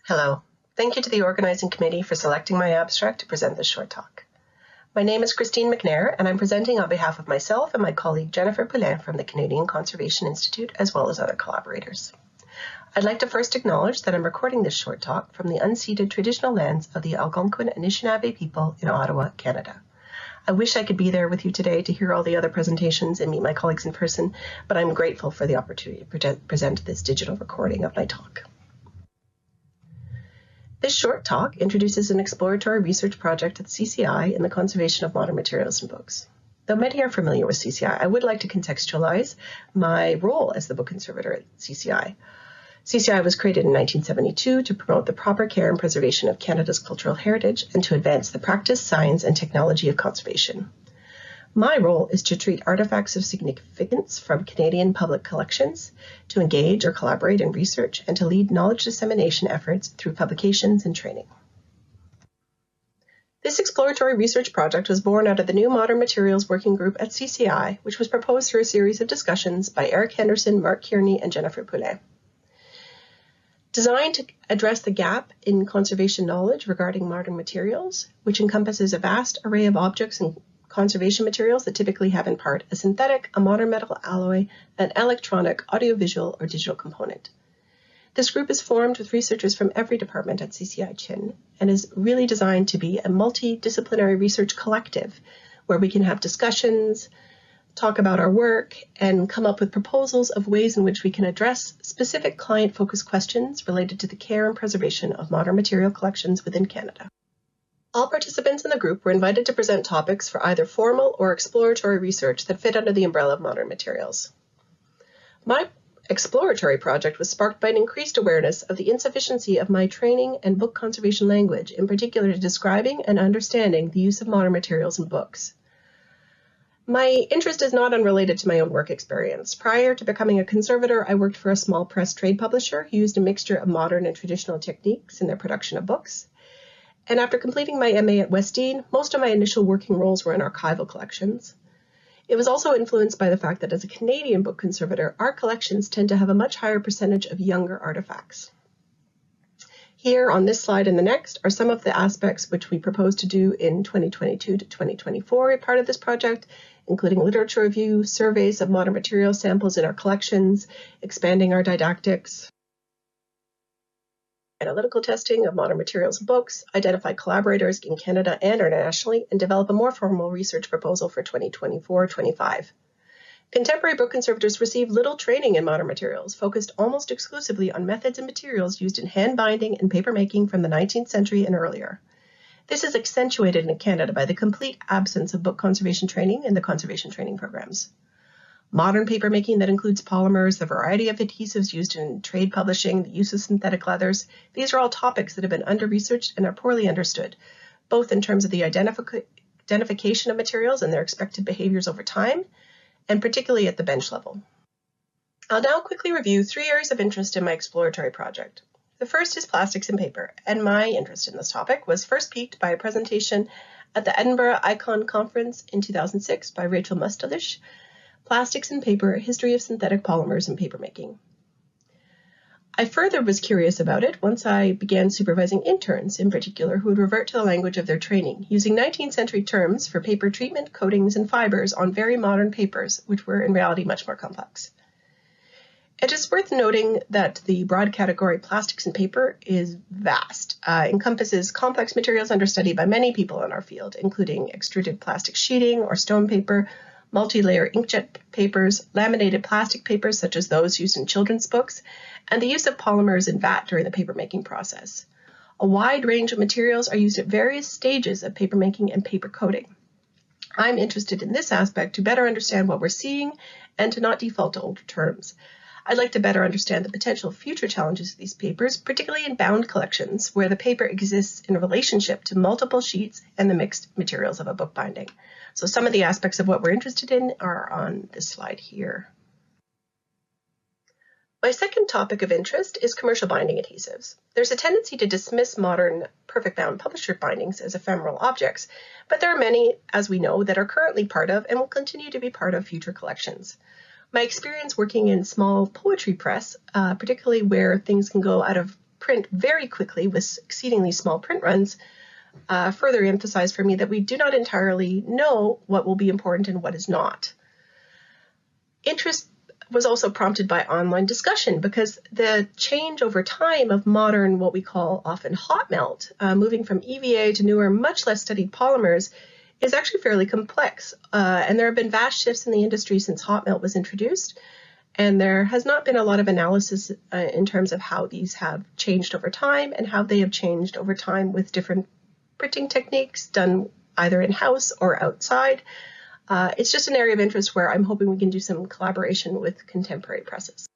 Hello. Thank you to the organizing committee for selecting my abstract to present this short talk. My name is Christine McNair, and I'm presenting on behalf of myself and my colleague Jennifer Poulin from the Canadian Conservation Institute, as well as other collaborators. I'd like to first acknowledge that I'm recording this short talk from the unceded traditional lands of the Algonquin and Anishinaabe people in Ottawa, Canada. I wish I could be there with you today to hear all the other presentations and meet my colleagues in person, but I'm grateful for the opportunity to present this digital recording of my talk. This short talk introduces an exploratory research project at CCI in the conservation of modern materials and books. Though many are familiar with CCI, I would like to contextualize my role as the book conservator at CCI. CCI was created in 1972 to promote the proper care and preservation of Canada's cultural heritage and to advance the practice, science, and technology of conservation. My role is to treat artifacts of significance from Canadian public collections, to engage or collaborate in research, and to lead knowledge dissemination efforts through publications and training. This exploratory research project was born out of the new Modern Materials Working Group at CCI, which was proposed through a series of discussions by Eric Henderson, Mark Kearney, and Jennifer Poulin. Designed to address the gap in conservation knowledge regarding modern materials, which encompasses a vast array of objects and conservation materials that typically have in part a synthetic, a modern metal alloy, an electronic, audiovisual, or digital component. This group is formed with researchers from every department at CCI Chin and is really designed to be a multidisciplinary research collective where we can have discussions, talk about our work, and come up with proposals of ways in which we can address specific client-focused questions related to the care and preservation of modern material collections within Canada. All participants in the group were invited to present topics for either formal or exploratory research that fit under the umbrella of modern materials. My exploratory project was sparked by an increased awareness of the insufficiency of my training and book conservation language, in particular to describing and understanding the use of modern materials in books. My interest is not unrelated to my own work experience. Prior to becoming a conservator, I worked for a small press trade publisher who used a mixture of modern and traditional techniques in their production of books. And after completing my MA at Westdean, most of my initial working roles were in archival collections. It was also influenced by the fact that as a Canadian book conservator, our collections tend to have a much higher percentage of younger artifacts. Here on this slide and the next are some of the aspects which we propose to do in 2022 to 2024 as part of this project, including literature review, surveys of modern material samples in our collections, expanding our didactics, analytical testing of modern materials and books, identify collaborators in Canada and internationally, and develop a more formal research proposal for 2024-25. Contemporary book conservators receive little training in modern materials, focused almost exclusively on methods and materials used in hand binding and papermaking from the 19th century and earlier. This is accentuated in Canada by the complete absence of book conservation training in the conservation training programs. Modern papermaking that includes polymers, the variety of adhesives used in trade publishing, the use of synthetic leathers, these are all topics that have been under-researched and are poorly understood, both in terms of the identification of materials and their expected behaviors over time, and particularly at the bench level. I'll now quickly review 3 areas of interest in my exploratory project. The first is plastics and paper, and my interest in this topic was first piqued by a presentation at the Edinburgh Icon Conference in 2006 by Rachel Mustelish, Plastics and Paper, A History of Synthetic Polymers and Papermaking. I further was curious about it once I began supervising interns in particular who would revert to the language of their training, using 19th century terms for paper treatment, coatings, and fibers on very modern papers, which were in reality much more complex. It is worth noting that the broad category plastics and paper is vast, encompasses complex materials under study by many people in our field, including extruded plastic sheeting or stone paper, multi-layer inkjet papers, laminated plastic papers such as those used in children's books, and the use of polymers in vat during the papermaking process. A wide range of materials are used at various stages of papermaking and paper coating. I'm interested in this aspect to better understand what we're seeing and to not default to older terms. I'd like to better understand the potential future challenges of these papers, particularly in bound collections, where the paper exists in a relationship to multiple sheets and the mixed materials of a bookbinding. So some of the aspects of what we're interested in are on this slide here. My second topic of interest is commercial binding adhesives. There's a tendency to dismiss modern perfect bound publisher bindings as ephemeral objects, but there are many, as we know, that are currently part of and will continue to be part of future collections. My experience working in small poetry press, particularly where things can go out of print very quickly with exceedingly small print runs further emphasized for me that we do not entirely know what will be important and what is not. Interest was also prompted by online discussion because the change over time of modern, what we call often hot melt, moving from EVA to newer, much less studied polymers, is actually fairly complex. And there have been vast shifts in the industry since hot melt was introduced. And there has not been a lot of analysis in terms of how these have changed over time and how they have changed over time with different printing techniques done either in-house or outside. It's just an area of interest where I'm hoping we can do some collaboration with contemporary presses.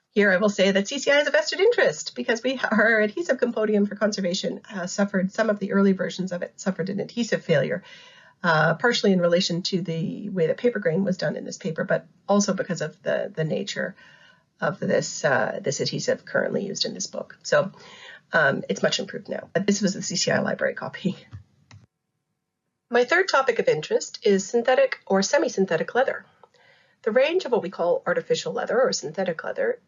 Here I will say that CCI has a vested interest because our adhesive compendium for conservation suffered, some of the early versions of it suffered an adhesive failure, partially in relation to the way that paper grain was done in this paper, but also because of the nature of this adhesive currently used in this book. So it's much improved now. But this was the CCI library copy. My third topic of interest is synthetic or semi-synthetic leather. The range of what we call artificial leather or synthetic leather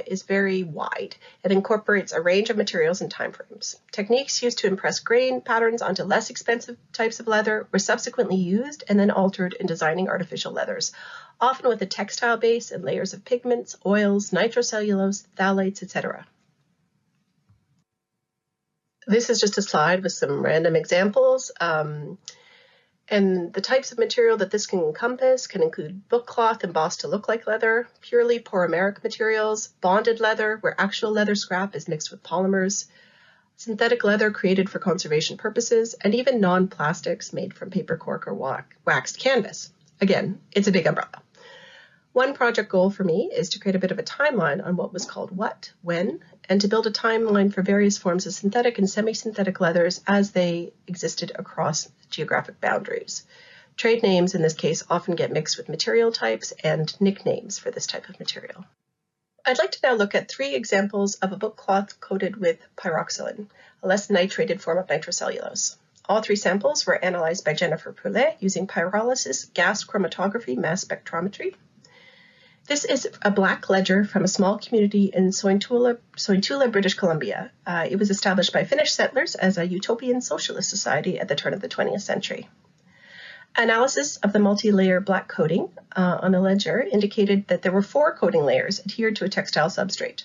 is very wide. It incorporates a range of materials and timeframes. Techniques used to impress grain patterns onto less expensive types of leather were subsequently used and then altered in designing artificial leathers, often with a textile base and layers of pigments, oils, nitrocellulose, phthalates, etc. This is just a slide with some random examples. And the types of material that this can encompass can include book cloth embossed to look like leather, purely polymeric materials, bonded leather where actual leather scrap is mixed with polymers, synthetic leather created for conservation purposes, and even non-plastics made from paper cork or waxed canvas. Again, it's a big umbrella. One project goal for me is to create a bit of a timeline on what was called what, when, and to build a timeline for various forms of synthetic and semi-synthetic leathers as they existed across geographic boundaries. Trade names in this case often get mixed with material types and nicknames for this type of material. I'd like to now look at 3 examples of a book cloth coated with pyroxylin, a less nitrated form of nitrocellulose. All 3 samples were analyzed by Jennifer Poulin using pyrolysis, gas chromatography, mass spectrometry. This is a black ledger from a small community in Sointula, British Columbia. It was established by Finnish settlers as a utopian socialist society at the turn of the 20th century. Analysis of the multi-layer black coating on the ledger indicated that there were 4 coating layers adhered to a textile substrate.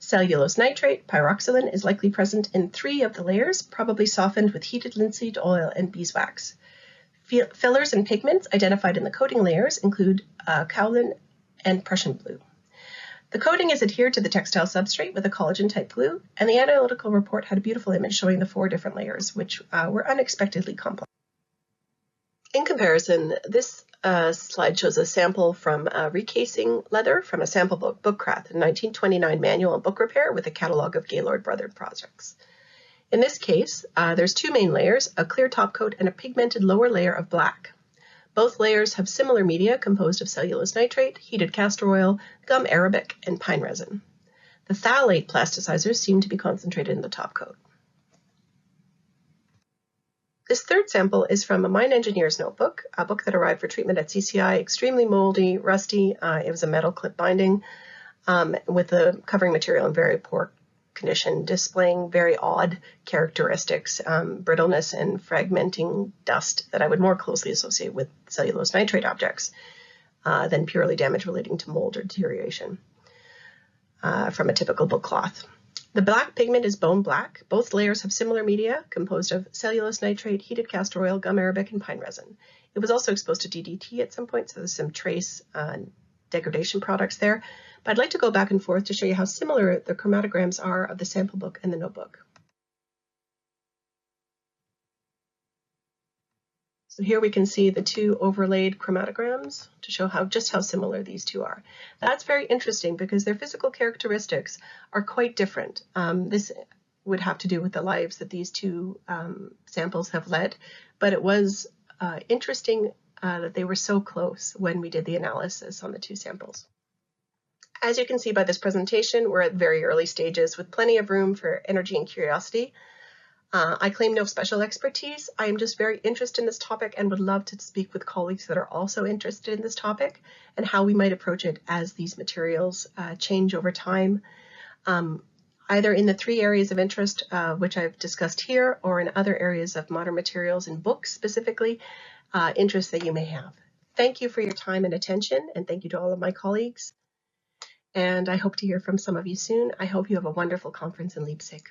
Cellulose nitrate, pyroxylin, is likely present in 3 of the layers, probably softened with heated linseed oil and beeswax. Fillers and pigments identified in the coating layers include kaolin and Prussian blue. The coating is adhered to the textile substrate with a collagen-type glue, and the analytical report had a beautiful image showing the 4 different layers, which were unexpectedly complex. In comparison, this slide shows a sample from recasing leather from a sample book, Bookcraft, a 1929 manual on book repair with a catalog of Gaylord Brother projects. In this case, there's 2 main layers, a clear top coat and a pigmented lower layer of black. Both layers have similar media composed of cellulose nitrate, heated castor oil, gum arabic, and pine resin. The phthalate plasticizers seem to be concentrated in the top coat. This third sample is from a mine engineer's notebook, a book that arrived for treatment at CCI, extremely moldy, rusty. It was a metal clip binding with the covering material in very poor condition, displaying very odd characteristics, brittleness and fragmenting dust that I would more closely associate with cellulose nitrate objects than purely damage relating to mold or deterioration from a typical book cloth. The black pigment is bone black. Both layers have similar media composed of cellulose nitrate, heated castor oil, gum arabic, and pine resin. It was also exposed to DDT at some point, so there's some trace degradation products there. But I'd like to go back and forth to show you how similar the chromatograms are of the sample book and the notebook. So here we can see the 2 overlaid chromatograms to show just how similar these 2 are. That's very interesting because their physical characteristics are quite different. This would have to do with the lives that these 2 samples have led, but it was interesting that they were so close when we did the analysis on the 2 samples. As you can see by this presentation, we're at very early stages with plenty of room for energy and curiosity. I claim no special expertise. I am just very interested in this topic and would love to speak with colleagues that are also interested in this topic and how we might approach it as these materials change over time. either in the 3 areas of interest which I've discussed here, or in other areas of modern materials and books specifically, interests that you may have. Thank you for your time and attention, and thank you to all of my colleagues. And I hope to hear from some of you soon. I hope you have a wonderful conference in Leipzig.